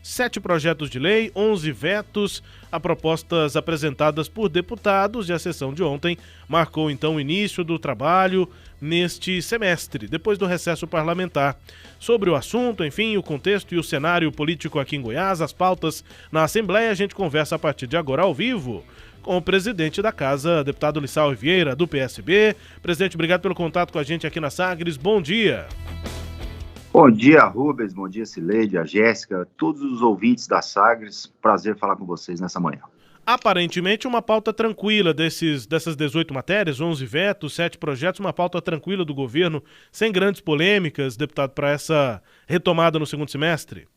7 projetos de lei, 11 vetos a propostas apresentadas por deputados, e a sessão de ontem marcou então o início do trabalho neste semestre, depois do recesso parlamentar. Sobre o assunto, enfim, o contexto e o cenário político aqui em Goiás, as pautas na Assembleia, a gente conversa a partir de agora ao vivo com o presidente da Casa, deputado Lissau Vieira, do PSB. Presidente, obrigado pelo contato com a gente aqui na Sagres. Bom dia. Bom dia, Rubens. Bom dia, Cileide, a Jéssica, todos os ouvintes da Sagres. Prazer falar com vocês nessa manhã. Aparentemente uma pauta tranquila dessas 18 matérias, 11 vetos, 7 projetos, uma pauta tranquila do governo, sem grandes polêmicas, deputado, para essa retomada no segundo semestre?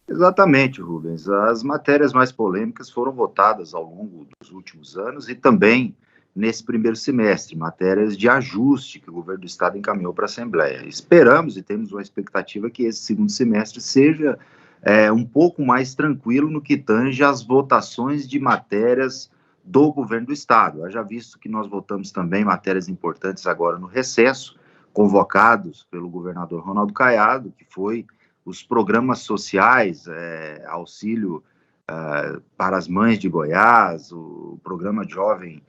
Exatamente, Rubens. As matérias mais polêmicas foram votadas ao longo dos últimos anos e também nesse primeiro semestre, matérias de ajuste que o governo do estado encaminhou para a Assembleia. Esperamos e temos uma expectativa que esse segundo semestre seja um pouco mais tranquilo no que tange às votações de matérias do governo do estado. Haja visto que nós votamos também matérias importantes agora no recesso, convocados pelo governador Ronaldo Caiado, que foi os programas sociais, auxílio para as mães de Goiás, o programa jovem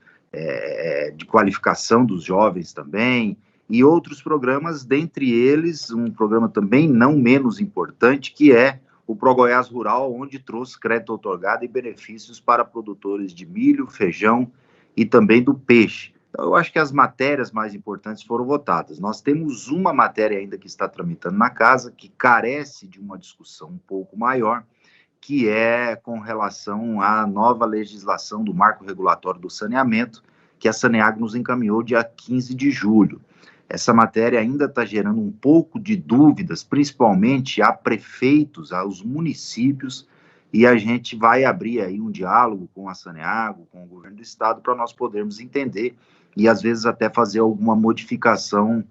de qualificação dos jovens também, e outros programas, dentre eles, um programa também não menos importante, que é o ProGoiás Rural, onde trouxe crédito outorgado e benefícios para produtores de milho, feijão e também do peixe. Então, eu acho que as matérias mais importantes foram votadas. Nós temos uma matéria ainda que está tramitando na casa, que carece de uma discussão um pouco maior, que é com relação à nova legislação do marco regulatório do saneamento, que a Saneago nos encaminhou dia 15 de julho. Essa matéria ainda está gerando um pouco de dúvidas, principalmente a prefeitos, aos municípios, e a gente vai abrir aí um diálogo com a Saneago, com o governo do estado, para nós podermos entender e, às vezes, até fazer alguma modificação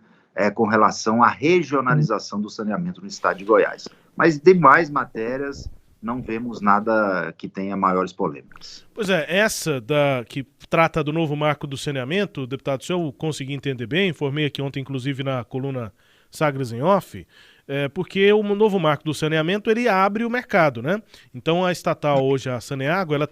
com relação à regionalização do saneamento no estado de Goiás. Mas demais matérias, não vemos nada que tenha maiores polêmicas. Pois é, essa que trata do novo marco do saneamento, deputado, se eu consegui entender bem, informei aqui ontem, inclusive, na coluna Sagres em Off, porque o novo marco do saneamento, ele abre o mercado, né? Então, a estatal hoje, a Saneago, ela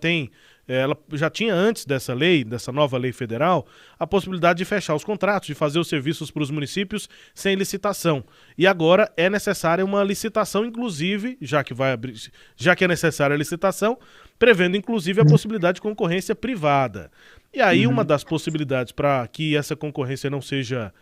já tinha antes dessa lei, dessa nova lei federal, a possibilidade de fechar os contratos, de fazer os serviços para os municípios sem licitação. E agora é necessária uma licitação, inclusive, já que é necessária a licitação, prevendo inclusive a possibilidade de concorrência privada. E aí uma das possibilidades para que essa concorrência não seja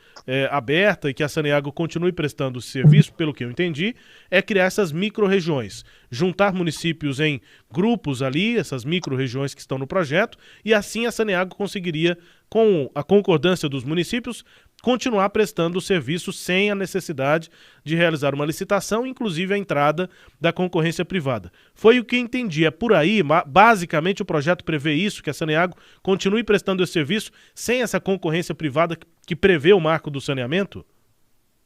aberta e que a Saneago continue prestando serviço, pelo que eu entendi, é criar essas micro-regiões, juntar municípios em grupos ali, essas micro-regiões que estão no projeto, e assim a Saneago conseguiria, com a concordância dos municípios, continuar prestando o serviço sem a necessidade de realizar uma licitação, inclusive a entrada da concorrência privada. Foi o que entendi. É por aí, basicamente o projeto prevê isso, que a Saneago continue prestando esse serviço sem essa concorrência privada que prevê o marco do saneamento?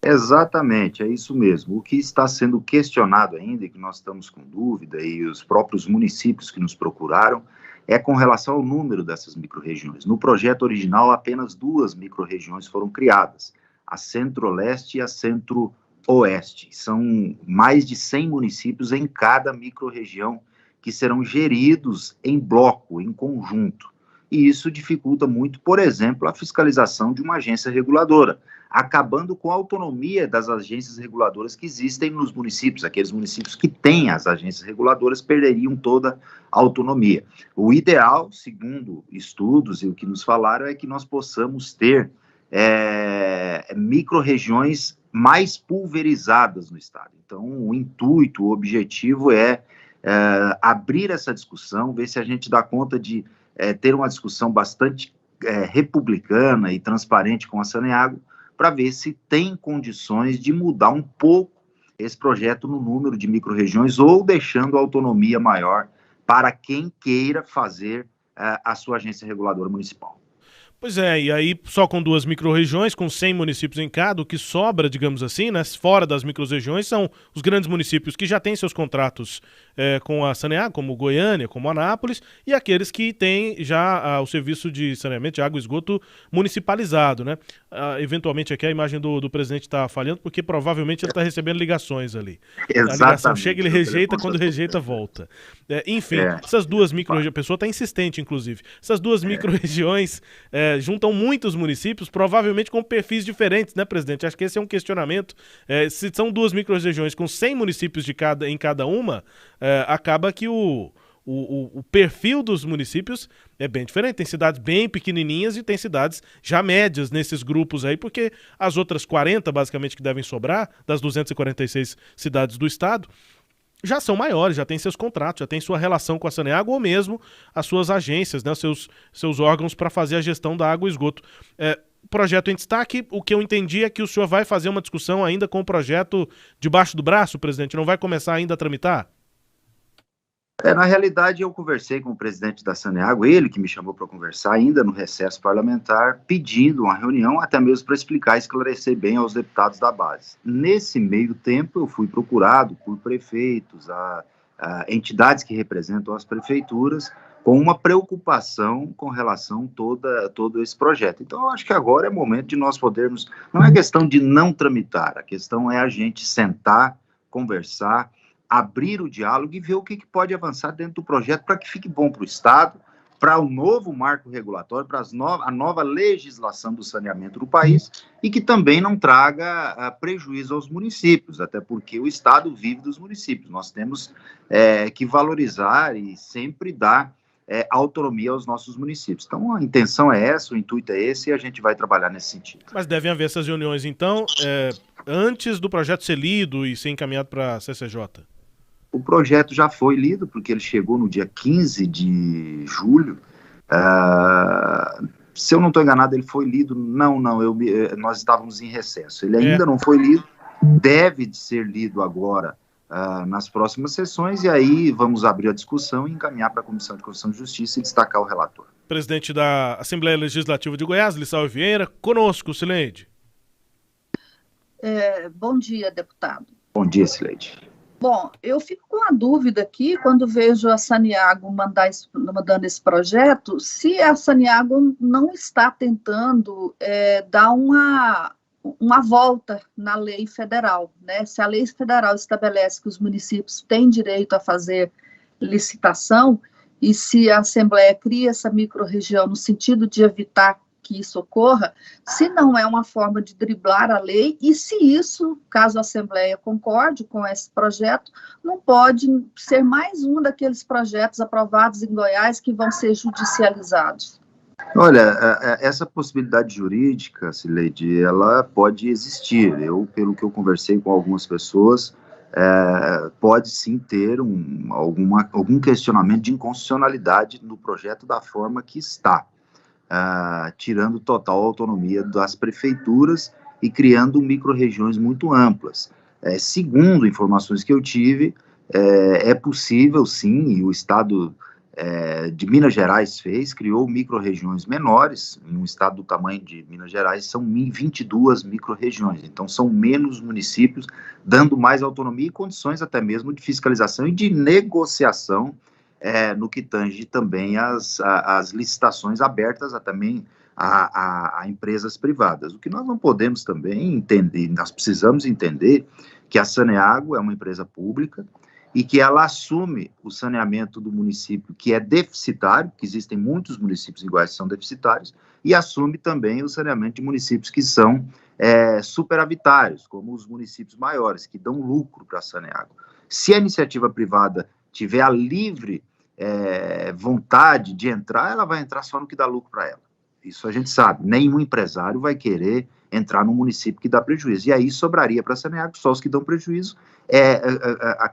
Exatamente, é isso mesmo. O que está sendo questionado ainda, e que nós estamos com dúvida, e os próprios municípios que nos procuraram, é com relação ao número dessas micro-regiões. No projeto original, apenas 2 micro-regiões foram criadas, a Centro-Leste e a Centro-Oeste. São mais de 100 municípios em cada micro-região que serão geridos em bloco, em conjunto. E isso dificulta muito, por exemplo, a fiscalização de uma agência reguladora, acabando com a autonomia das agências reguladoras que existem nos municípios. Aqueles municípios que têm as agências reguladoras perderiam toda a autonomia. O ideal, segundo estudos e o que nos falaram, é que nós possamos ter micro-regiões mais pulverizadas no estado. Então, o intuito, o objetivo é abrir essa discussão, ver se a gente dá conta de ter uma discussão bastante republicana e transparente com a Saneago, para ver se tem condições de mudar um pouco esse projeto no número de micro-regiões ou deixando a autonomia maior para quem queira fazer a sua agência reguladora municipal. Pois é, e aí só com 2 micro-regiões, com 100 municípios em cada, o que sobra, digamos assim, né, fora das micro-regiões, são os grandes municípios que já têm seus contratos com a Saneago, como Goiânia, como Anápolis, e aqueles que têm já o serviço de saneamento de água e esgoto municipalizado, né? Eventualmente aqui a imagem do presidente está falhando, porque provavelmente ele está recebendo ligações ali. A ligação chega, ele rejeita, quando rejeita, volta. Enfim, essas 2 micro-regiões, a pessoa está insistente, inclusive, essas 2 micro-regiões juntam muitos municípios, provavelmente com perfis diferentes, né, presidente? Acho que esse é um questionamento. Se são 2 micro-regiões com 100 municípios em cada uma, acaba que o perfil dos municípios é bem diferente. Tem cidades bem pequenininhas e tem cidades já médias nesses grupos aí, porque as outras 40, basicamente, que devem sobrar, das 246 cidades do estado, já são maiores, já têm seus contratos, já têm sua relação com a Saneago ou mesmo as suas agências, né, seus órgãos para fazer a gestão da água e esgoto. Projeto em destaque, o que eu entendi é que o senhor vai fazer uma discussão ainda com o projeto debaixo do braço, presidente, não vai começar ainda a tramitar? Na realidade, eu conversei com o presidente da Saneago, ele que me chamou para conversar ainda no recesso parlamentar, pedindo uma reunião, até mesmo para explicar e esclarecer bem aos deputados da base. Nesse meio tempo, eu fui procurado por prefeitos, a entidades que representam as prefeituras, com uma preocupação com relação a todo esse projeto. Então, eu acho que agora é momento de nós podermos, não é questão de não tramitar, a questão é a gente sentar, conversar, abrir o diálogo e ver o que pode avançar dentro do projeto para que fique bom para o Estado, para o novo marco regulatório, para a nova legislação do saneamento do país e que também não traga prejuízo aos municípios, até porque o Estado vive dos municípios. Nós temos que valorizar e sempre dar autonomia aos nossos municípios. Então, a intenção é essa, o intuito é esse e a gente vai trabalhar nesse sentido. Mas devem haver essas reuniões, então, antes do projeto ser lido e ser encaminhado para a CCJ? O projeto já foi lido, porque ele chegou no dia 15 de julho. Se eu não estou enganado, ele foi lido. Nós estávamos em recesso. Ele ainda não foi lido, deve ser lido agora nas próximas sessões, e aí vamos abrir a discussão e encaminhar para a Comissão de Constituição e Justiça e destacar o relator. Presidente da Assembleia Legislativa de Goiás, Lissau Vieira, conosco, Cileide. Bom dia, deputado. Bom dia, Cileide. Bom, eu fico com a dúvida aqui, quando vejo a Saneago mandando esse projeto, se a Saneago não está tentando dar uma volta na lei federal, né? Se a lei federal estabelece que os municípios têm direito a fazer licitação, e se a Assembleia cria essa micro-região no sentido de evitar que isso ocorra, se não é uma forma de driblar a lei, e se isso, caso a Assembleia concorde com esse projeto, não pode ser mais um daqueles projetos aprovados em Goiás que vão ser judicializados. Olha, essa possibilidade jurídica, Cileide, ela pode existir. Pelo que eu conversei com algumas pessoas, pode sim ter algum questionamento de inconstitucionalidade no projeto da forma que está. Tirando total autonomia das prefeituras e criando micro-regiões muito amplas. Segundo informações que eu tive, é possível sim, e o Estado de Minas Gerais criou micro-regiões menores. Em um estado do tamanho de Minas Gerais, são 22 micro-regiões, então são menos municípios, dando mais autonomia e condições até mesmo de fiscalização e de negociação no que tange também as licitações abertas também a empresas privadas. O que nós não podemos também entender, nós precisamos entender que a Saneago é uma empresa pública e que ela assume o saneamento do município que é deficitário, que existem muitos municípios iguais que são deficitários, e assume também o saneamento de municípios que são superavitários, como os municípios maiores, que dão lucro para a Saneago. Se a iniciativa privada tiver a livre vontade de entrar, ela vai entrar só no que dá lucro para ela. Isso a gente sabe. Nenhum empresário vai querer entrar num município que dá prejuízo. E aí sobraria para a Saneago só os que dão prejuízo,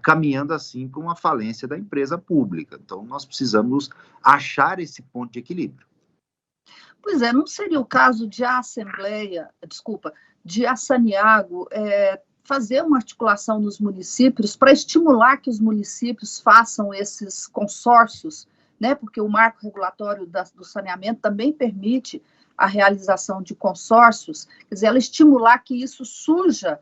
caminhando assim para uma falência da empresa pública. Então, nós precisamos achar esse ponto de equilíbrio. Pois não seria o caso de a Saneago fazer uma articulação nos municípios para estimular que os municípios façam esses consórcios, né? Porque o marco regulatório do saneamento também permite a realização de consórcios, quer dizer, ela estimular que isso surja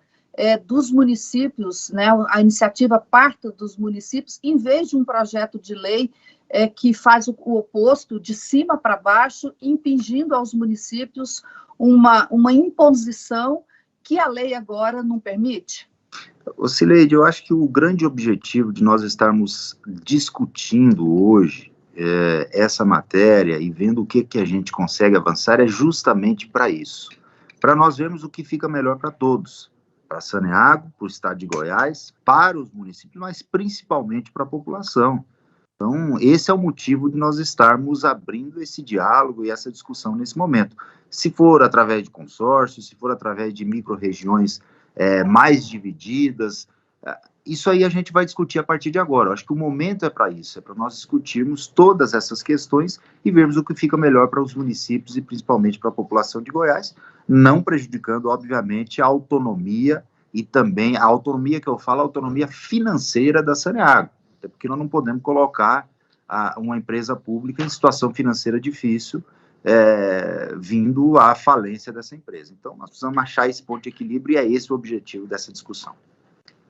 dos municípios, né, a iniciativa parta dos municípios, em vez de um projeto de lei que faz o oposto, de cima para baixo, impingindo aos municípios uma imposição que a lei agora não permite? Cileide, eu acho que o grande objetivo de nós estarmos discutindo hoje essa matéria e vendo o que a gente consegue avançar é justamente para isso, para nós vermos o que fica melhor para todos, para Saneago, para o estado de Goiás, para os municípios, mas principalmente para a população. Então, esse é o motivo de nós estarmos abrindo esse diálogo e essa discussão nesse momento. Se for através de consórcios, se for através de micro-regiões mais divididas, isso aí a gente vai discutir a partir de agora. Eu acho que o momento é para isso, é para nós discutirmos todas essas questões e vermos o que fica melhor para os municípios e principalmente para a população de Goiás, não prejudicando, obviamente, a autonomia e também a autonomia que eu falo, a autonomia financeira da Saneago, até porque nós não podemos colocar uma empresa pública em situação financeira difícil, vindo à falência dessa empresa. Então, nós precisamos achar esse ponto de equilíbrio e é esse o objetivo dessa discussão.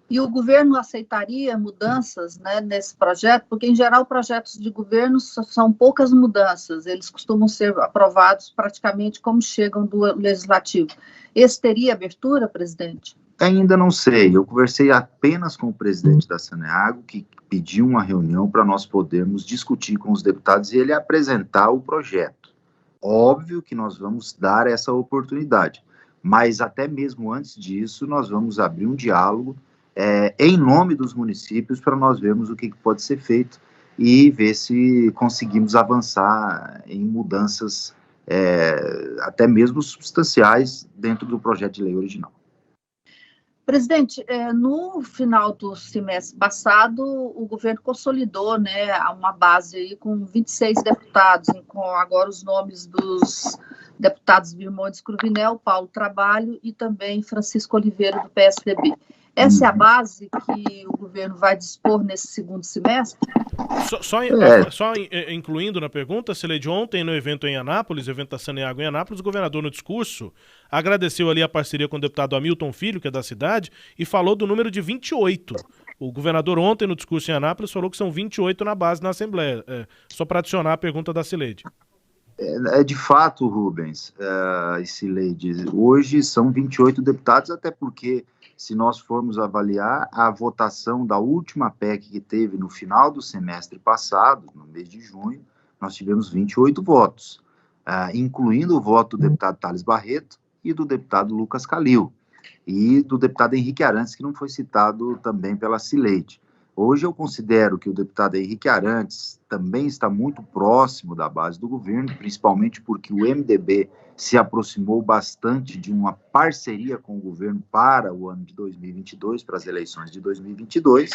E o governo aceitaria mudanças, né, nesse projeto? Porque, em geral, projetos de governo são poucas mudanças, eles costumam ser aprovados praticamente como chegam do Legislativo. Esse teria abertura, presidente? Ainda não sei, eu conversei apenas com o presidente da Saneago, que pediu uma reunião para nós podermos discutir com os deputados e ele apresentar o projeto. Óbvio que nós vamos dar essa oportunidade, mas até mesmo antes disso, nós vamos abrir um diálogo em nome dos municípios para nós vermos o que pode ser feito e ver se conseguimos avançar em mudanças até mesmo substanciais dentro do projeto de lei original. Presidente, no final do semestre passado, o governo consolidou, né, uma base aí com 26 deputados, com agora os nomes dos deputados Virmondes Cruvinel, Paulo Trabalho e também Francisco Oliveira, do PSDB. Essa é a base que o governo vai dispor nesse segundo semestre? Só incluindo na pergunta, Cileide, ontem no evento em Anápolis, evento da Saneago em Anápolis, o governador no discurso agradeceu ali a parceria com o deputado Hamilton Filho, que é da cidade, e falou do número de 28. O governador ontem no discurso em Anápolis falou que são 28 na base na Assembleia. Só para adicionar a pergunta da Cileide. De fato, Rubens e Cileide, hoje são 28 deputados, até porque se nós formos avaliar a votação da última PEC que teve no final do semestre passado, no mês de junho, nós tivemos 28 votos, incluindo o voto do deputado Thales Barreto e do deputado Lucas Calil, e do deputado Henrique Arantes, que não foi citado também pela Cileide. Hoje eu considero que o deputado Henrique Arantes também está muito próximo da base do governo, principalmente porque o MDB se aproximou bastante de uma parceria com o governo para o ano de 2022, para as eleições de 2022,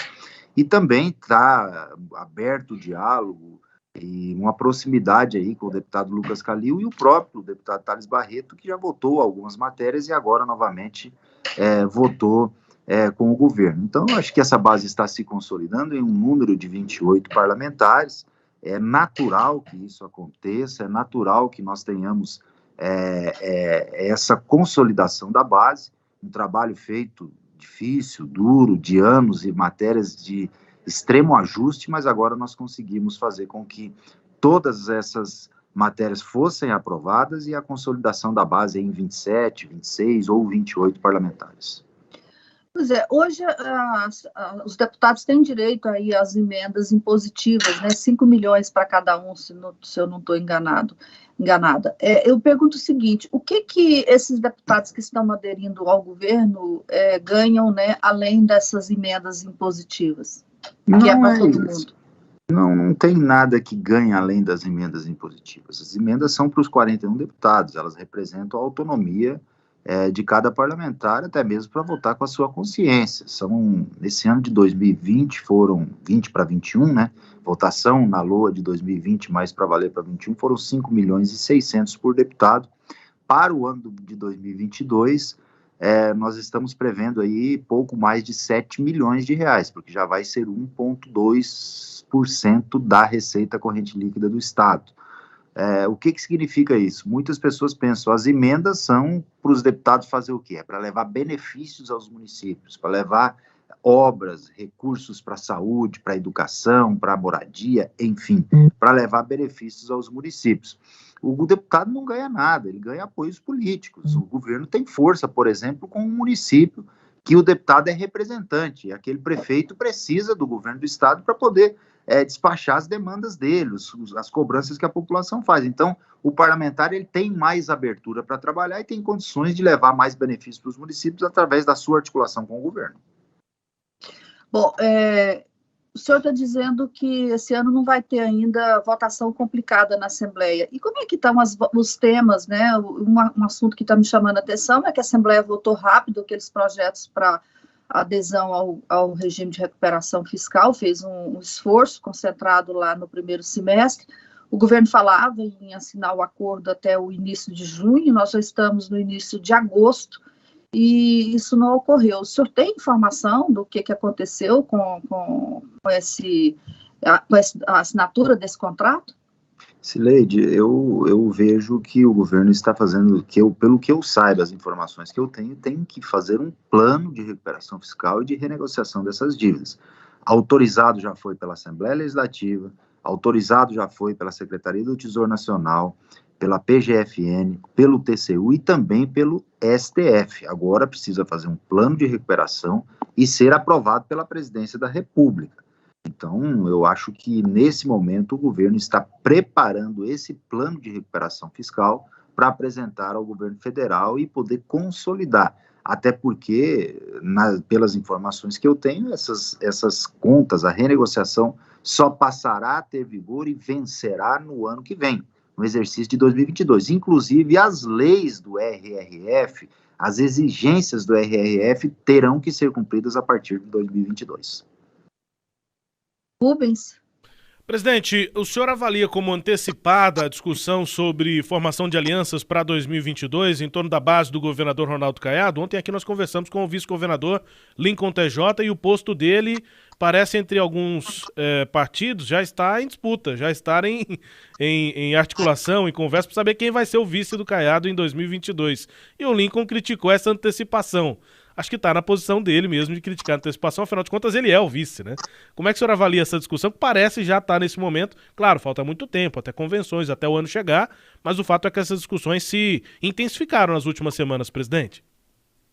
e também está aberto o diálogo e uma proximidade aí com o deputado Lucas Calil e o próprio deputado Thales Barreto, que já votou algumas matérias e agora novamente votou com o governo. Então, eu acho que essa base está se consolidando em um número de 28 parlamentares. É natural que isso aconteça, é natural que nós tenhamos essa consolidação da base, um trabalho feito difícil, duro, de anos e matérias de extremo ajuste, mas agora nós conseguimos fazer com que todas essas matérias fossem aprovadas e a consolidação da base em 27, 26 ou 28 parlamentares. Pois é, hoje os deputados têm direito aí às emendas impositivas, né? 5 milhões para cada um, se eu não estou enganada. Eu pergunto o seguinte, o que esses deputados que estão aderindo ao governo ganham, né, além dessas emendas impositivas? Que é para todo mundo. Não tem nada que ganhe além das emendas impositivas. As emendas são para os 41 deputados, elas representam a autonomia de cada parlamentar, até mesmo para votar com a sua consciência. Nesse ano de 2020, foram 20 para 21, né? Votação na LOA de 2020, mais para valer para 21, foram 5 milhões e 600 por deputado. Para o ano de 2022, nós estamos prevendo aí pouco mais de 7 milhões de reais, porque já vai ser 1,2% da receita corrente líquida do Estado. O que significa isso? Muitas pessoas pensam, as emendas são para os deputados fazer o quê? É para levar benefícios aos municípios, para levar obras, recursos para a saúde, para a educação, para a moradia, enfim, para levar benefícios aos municípios. O deputado não ganha nada, ele ganha apoios políticos. O governo tem força, por exemplo, com um município que o deputado é representante. Aquele prefeito precisa do governo do estado para poder despachar as demandas dele, as cobranças que a população faz. Então, o parlamentar ele tem mais abertura para trabalhar e tem condições de levar mais benefícios para os municípios através da sua articulação com o governo. Bom, o senhor está dizendo que esse ano não vai ter ainda votação complicada na Assembleia. E como é que estão os temas, né? Um assunto que está me chamando a atenção é que a Assembleia votou rápido aqueles projetos para adesão ao regime de recuperação fiscal, fez um esforço concentrado lá no primeiro semestre. O governo falava em assinar o acordo até o início de junho, nós já estamos no início de agosto, e isso não ocorreu. O senhor tem informação do que aconteceu com a assinatura desse contrato? Sileide, eu vejo que o governo está fazendo, pelo que eu saiba, as informações que eu tenho, tem que fazer um plano de recuperação fiscal e de renegociação dessas dívidas. Autorizado já foi pela Assembleia Legislativa, autorizado já foi pela Secretaria do Tesouro Nacional, pela PGFN, pelo TCU e também pelo STF. Agora precisa fazer um plano de recuperação e ser aprovado pela Presidência da República. Então, eu acho que, nesse momento, o governo está preparando esse plano de recuperação fiscal para apresentar ao governo federal e poder consolidar. Até porque, pelas informações que eu tenho, essas contas, a renegociação, só passará a ter vigor e vencerá no ano que vem, no exercício de 2022. Inclusive, as leis do RRF, as exigências do RRF terão que ser cumpridas a partir de 2022. Rubens. Presidente, o senhor avalia como antecipada a discussão sobre formação de alianças para 2022 em torno da base do governador Ronaldo Caiado? Ontem aqui nós conversamos com o vice-governador Lincoln TJ e o posto dele parece, entre alguns partidos, já está em disputa, já está em articulação, em conversa para saber quem vai ser o vice do Caiado em 2022. E o Lincoln criticou essa antecipação. Acho que está na posição dele mesmo de criticar a antecipação, afinal de contas ele é o vice, né? Como é que o senhor avalia essa discussão, que parece já estar nesse momento? Claro, falta muito tempo, até convenções, até o ano chegar, mas o fato é que essas discussões se intensificaram nas últimas semanas, presidente.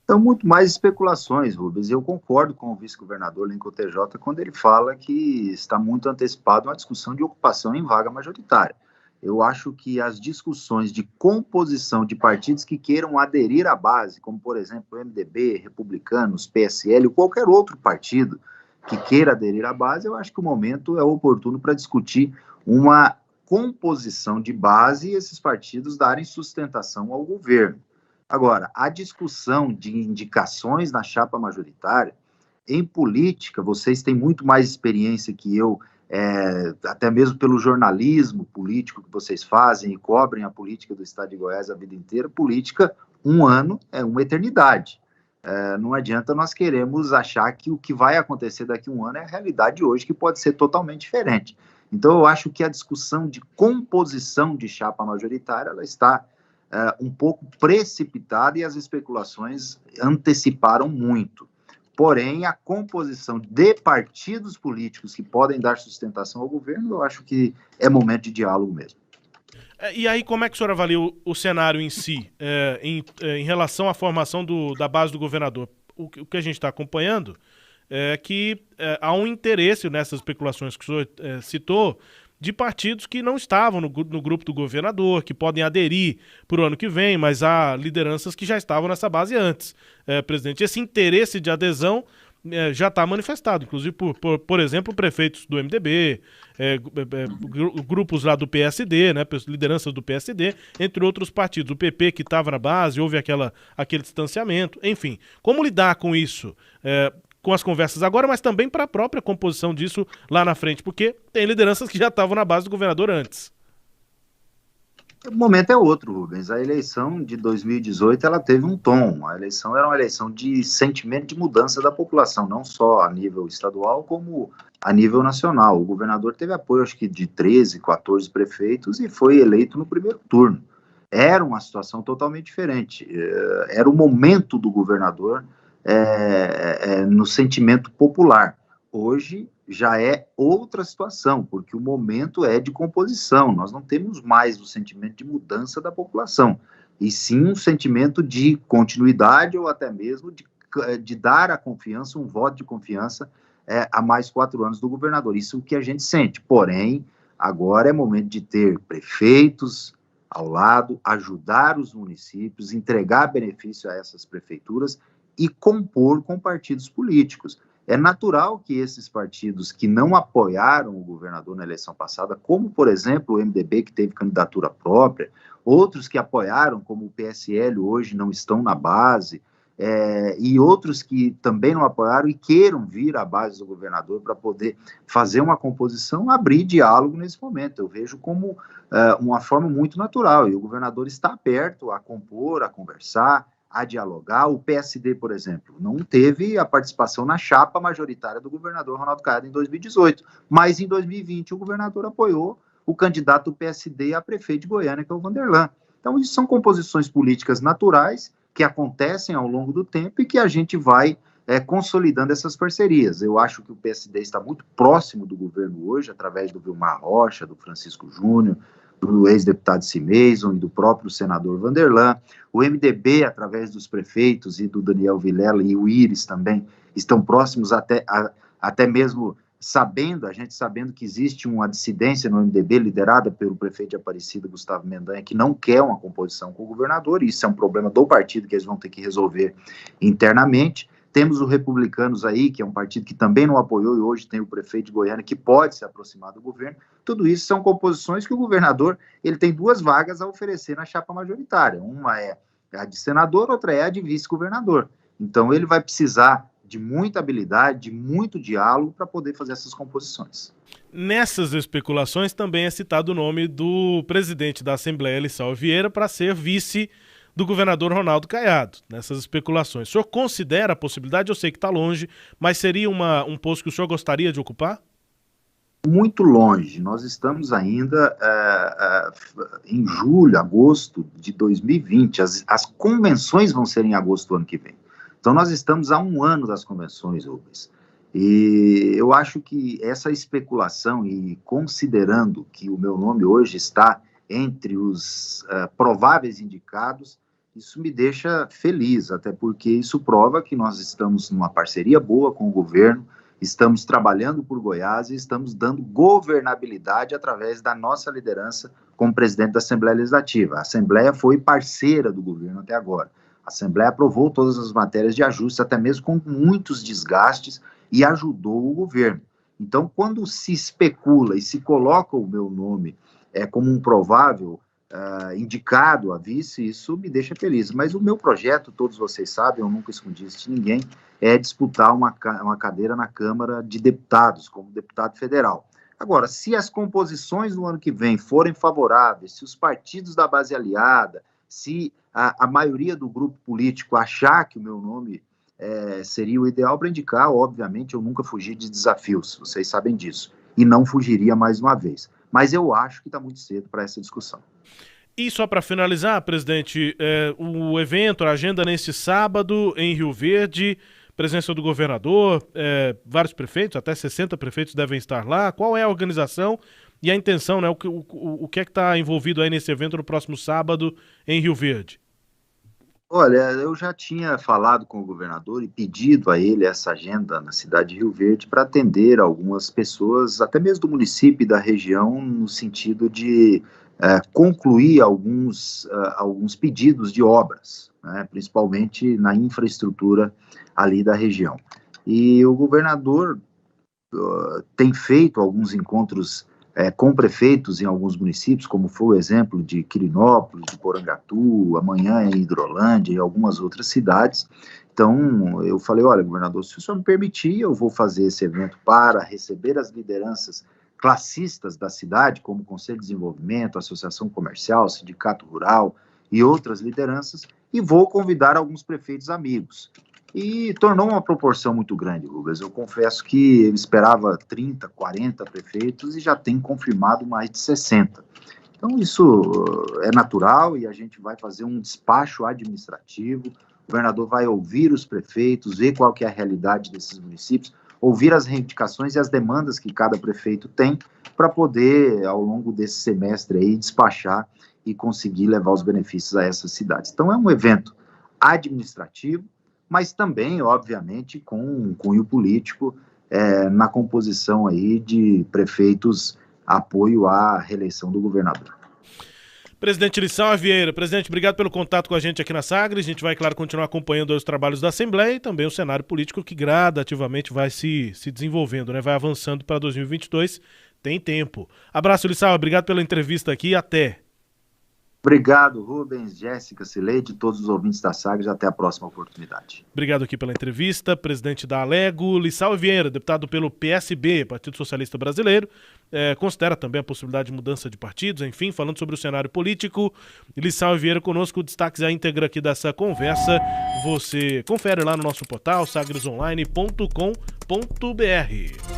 São muito mais especulações, Rubens. Eu concordo com o vice-governador Lincoln TJ quando ele fala que está muito antecipado uma discussão de ocupação em vaga majoritária. Eu acho que as discussões de composição de partidos que queiram aderir à base, como, por exemplo, o MDB, Republicanos, PSL, ou qualquer outro partido que queira aderir à base, eu acho que o momento é oportuno para discutir uma composição de base e esses partidos darem sustentação ao governo. Agora, a discussão de indicações na chapa majoritária, em política, vocês têm muito mais experiência que eu, até mesmo pelo jornalismo político que vocês fazem e cobrem a política do estado de Goiás a vida inteira. Política, um ano é uma eternidade. Não adianta nós queremos achar que o que vai acontecer daqui a um ano é a realidade de hoje, que pode ser totalmente diferente. Então, eu acho que a discussão de composição de chapa majoritária, ela está um pouco precipitada e as especulações anteciparam muito. Porém, a composição de partidos políticos que podem dar sustentação ao governo, eu acho que é momento de diálogo mesmo. E aí, como é que o senhor avalia o cenário em si, em relação à formação da base do governador? O que a gente está acompanhando é que há um interesse nessas especulações que o senhor citou, de partidos que não estavam no grupo do governador, que podem aderir para o ano que vem, mas há lideranças que já estavam nessa base antes, presidente. Esse interesse de adesão já está manifestado, inclusive por exemplo, prefeitos do MDB, grupos lá do PSD, né, lideranças do PSD, entre outros partidos. O PP que estava na base, houve aquele distanciamento, enfim. Como lidar com isso? Com as conversas agora, mas também para a própria composição disso lá na frente, porque tem lideranças que já estavam na base do governador antes. O momento é outro, Rubens. A eleição de 2018 ela teve um tom. A eleição era uma eleição de sentimento de mudança da população, não só a nível estadual, como a nível nacional. O governador teve apoio, acho que, de 13, 14 prefeitos e foi eleito no primeiro turno. Era uma situação totalmente diferente. Era o momento do governador no sentimento popular. Hoje já é outra situação, porque o momento é de composição. Nós não temos mais o sentimento de mudança da população, e sim um sentimento de continuidade ou até mesmo de dar a confiança, um voto de confiança a mais 4 anos do governador. Isso é o que a gente sente. Porém, agora é momento de ter prefeitos ao lado, ajudar os municípios, entregar benefício a essas prefeituras e compor com partidos políticos. É natural que esses partidos que não apoiaram o governador na eleição passada, como, por exemplo, o MDB, que teve candidatura própria, outros que apoiaram, como o PSL, hoje não estão na base, e outros que também não apoiaram e queiram vir à base do governador para poder fazer uma composição, abrir diálogo nesse momento. Eu vejo como uma forma muito natural, e o governador está aberto a compor, a conversar, a dialogar. O PSD, por exemplo, não teve a participação na chapa majoritária do governador Ronaldo Caiado em 2018, mas em 2020 o governador apoiou o candidato do PSD a prefeito de Goiânia, que é o Vanderlan. Então, isso são composições políticas naturais que acontecem ao longo do tempo e que a gente vai consolidando essas parcerias. Eu acho que o PSD está muito próximo do governo hoje, através do Vilmar Rocha, do Francisco Júnior, do ex-deputado Cimeison e do próprio senador Vanderlan. O MDB, através dos prefeitos e do Daniel Vilela e o Íris também, estão próximos até mesmo a gente sabendo que existe uma dissidência no MDB liderada pelo prefeito de Aparecida, Gustavo Mendanha, que não quer uma composição com o governador, e isso é um problema do partido que eles vão ter que resolver internamente. Temos o Republicanos aí, que é um partido que também não apoiou, e hoje tem o prefeito de Goiânia, que pode se aproximar do governo. Tudo isso são composições que o governador ele tem 2 vagas a oferecer na chapa majoritária. Uma é a de senador, outra é a de vice-governador. Então, ele vai precisar de muita habilidade, de muito diálogo para poder fazer essas composições. Nessas especulações também é citado o nome do presidente da Assembleia, Lissau Vieira, para ser vice do governador Ronaldo Caiado, nessas especulações. O senhor considera a possibilidade? Eu sei que está longe, mas seria um posto que o senhor gostaria de ocupar? Muito longe. Nós estamos ainda em julho, agosto de 2020. As convenções vão ser em agosto do ano que vem. Então, nós estamos há 1 ano das convenções, Rubens. E eu acho que essa especulação, e considerando que o meu nome hoje está entre os prováveis indicados, isso me deixa feliz, até porque isso prova que nós estamos numa parceria boa com o governo, estamos trabalhando por Goiás e estamos dando governabilidade através da nossa liderança como presidente da Assembleia Legislativa. A Assembleia foi parceira do governo até agora. A Assembleia aprovou todas as matérias de ajuste, até mesmo com muitos desgastes, e ajudou o governo. Então, quando se especula e se coloca o meu nome como um provável indicado a vice, isso me deixa feliz. Mas o meu projeto, todos vocês sabem, eu nunca escondi isso de ninguém, é disputar uma cadeira na Câmara de Deputados, como deputado federal. Agora, se as composições no ano que vem forem favoráveis, se os partidos da base aliada, se a maioria do grupo político achar que o meu nome seria o ideal para indicar, obviamente eu nunca fugi de desafios, vocês sabem disso, e não fugiria mais uma vez. Mas eu acho que está muito cedo para essa discussão. E só para finalizar, presidente, o evento, a agenda neste sábado em Rio Verde, presença do governador, vários prefeitos, até 60 prefeitos devem estar lá. Qual é a organização e a intenção, né? O que é que está envolvido aí nesse evento no próximo sábado em Rio Verde? Olha, eu já tinha falado com o governador e pedido a ele essa agenda na cidade de Rio Verde para atender algumas pessoas, até mesmo do município e da região, no sentido de concluir alguns pedidos de obras, né, principalmente na infraestrutura ali da região. E o governador tem feito alguns encontros com prefeitos em alguns municípios, como foi o exemplo de Quirinópolis, de Porangatu, amanhã em Hidrolândia e algumas outras cidades. Então, eu falei, olha, governador, se o senhor me permitir, eu vou fazer esse evento para receber as lideranças classistas da cidade, como o Conselho de Desenvolvimento, Associação Comercial, Sindicato Rural e outras lideranças, e vou convidar alguns prefeitos amigos. E tornou uma proporção muito grande, Rubens. Eu confesso que eu esperava 30, 40 prefeitos e já tem confirmado mais de 60. Então, isso é natural e a gente vai fazer um despacho administrativo. O governador vai ouvir os prefeitos, ver qual que é a realidade desses municípios, ouvir as reivindicações e as demandas que cada prefeito tem para poder, ao longo desse semestre aí, despachar e conseguir levar os benefícios a essas cidades. Então, é um evento administrativo, mas também, obviamente, com um cunho político na composição aí de prefeitos apoio à reeleição do governador. Presidente Lissau Vieira, presidente, obrigado pelo contato com a gente aqui na Sagres. A gente vai, claro, continuar acompanhando os trabalhos da Assembleia e também o cenário político que gradativamente vai se desenvolvendo, né? Vai avançando para 2022, tem tempo. Abraço, Lissau, obrigado pela entrevista aqui e até. Obrigado, Rubens, Jéssica, Cileide, todos os ouvintes da Sagres. Até a próxima oportunidade. Obrigado aqui pela entrevista. Presidente da Alego, Lissau Vieira, deputado pelo PSB, Partido Socialista Brasileiro, considera também a possibilidade de mudança de partidos, enfim, falando sobre o cenário político. Lissau Vieira conosco, destaques à íntegra aqui dessa conversa. Você confere lá no nosso portal sagresonline.com.br.